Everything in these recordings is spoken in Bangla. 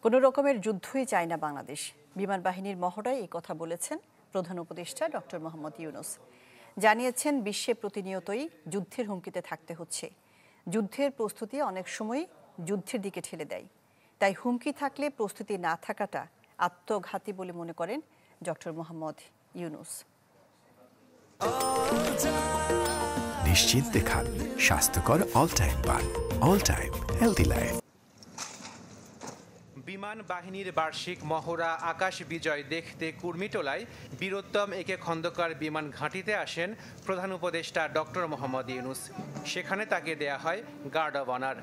কোনো রকমের যুদ্ধই চায় না বাংলাদেশ। বিমান বাহিনীর মহড়ায় এই কথা বলেছেন প্রধান উপদেষ্টা ডক্টর মোহাম্মদ ইউনূস। জানিয়েছেন বিশ্বে প্রতিনিয়তই যুদ্ধের হুমকিতে থাকতে হচ্ছে। যুদ্ধের প্রস্তুতি অনেক সময় যুদ্ধের দিকে ঠেলে দেয়। তাই হুমকি থাকলে প্রস্তুতি না থাকাটা আত্মঘাতী বলে মনে করেন ডক্টর মোহাম্মদ ইউনূস। নিশ্চিন্তে খান স্বাস্থ্যকর অল টাইম পান। All time healthy life. বিমান বাহিনীর বার্ষিক মহড়া আকাশ বিজয় দেখতে কুর্মিটোলায় বীরোত্তম একে খন্দকার বিমান ঘাঁটিতে আসেন প্রধান উপদেষ্টা ডক্টর মোহাম্মদ ইউনূস। সেখানে তাকে দেয়া হয় গার্ড অব অনার।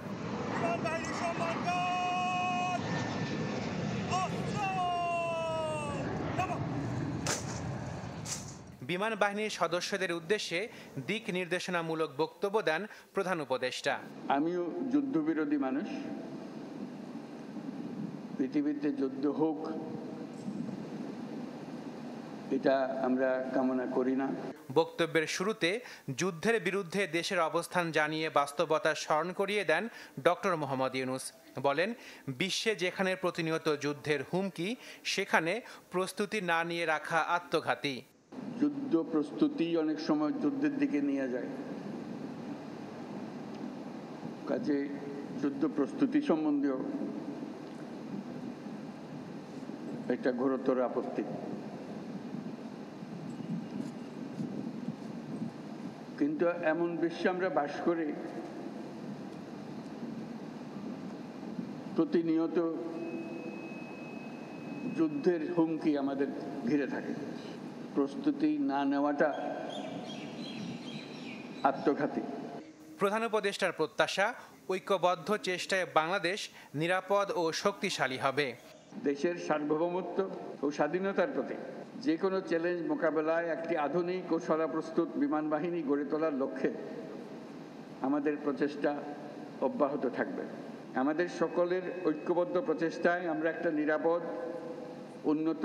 বিমান বাহিনীর সদস্যদের উদ্দেশ্যে দিক নির্দেশনামূলক বক্তব্য দেন প্রধান উপদেষ্টা। আমিও যুদ্ধবিরোধী মানুষ। পৃথিবীতে যুদ্ধ হোক এটা আমরা কামনা করি না। বক্তব্যের শুরুতে যুদ্ধের বিরুদ্ধে দেশের অবস্থান জানিয়ে বাস্তবতা স্মরণ করিয়ে দেন ডক্টর মোহাম্মদ ইউনূস। বলেন, বিশ্বে যেখানে প্রতিনিয়ত যুদ্ধের হুমকি, সেখানে প্রস্তুতি না নিয়ে রাখা আত্মঘাতী। যুদ্ধ প্রস্তুতি অনেক সময় যুদ্ধের দিকে নিয়ে যায়। কাজে যুদ্ধ প্রস্তুতি সম্বন্ধেও একটা ঘোরতর আপত্তি। কিন্তু এমন বিশ্বে আমরা বাস করি, প্রতিনিয়ত যুদ্ধের হুমকি আমাদের ঘিরে থাকে। প্রস্তুতি না নেওয়াটা আত্মঘাতী। প্রধান উপদেষ্টার প্রত্যাশা, ঐক্যবদ্ধ চেষ্টায় বাংলাদেশ নিরাপদ ও শক্তিশালী হবে। দেশের সার্বভৌমত্ব ও স্বাধীনতার প্রতি যে কোনো চ্যালেঞ্জ মোকাবেলায় একটি আধুনিক ও সদাপ্রস্তুত বিমান বাহিনী গড়ে তোলার লক্ষ্যে আমাদের প্রচেষ্টা অব্যাহত থাকবে। আমাদের সকলের ঐক্যবদ্ধ প্রচেষ্টায় আমরা একটা নিরাপদ, উন্নত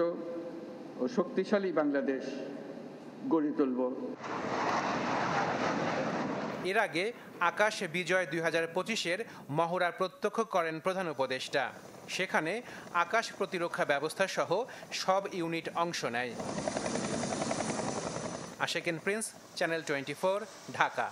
ও শক্তিশালী বাংলাদেশ গড়ে তুলব। এর আগে আকাশ বিজয় 2025-এর মহড়া প্রত্যক্ষ করেন প্রধান উপদেষ্টা। সেখানে আকাশ প্রতিরক্ষা ব্যবস্থা সহ সব ইউনিট অংশ নেয়। আশিকুন প্রিন্স, চ্যানেল 24, ঢাকা।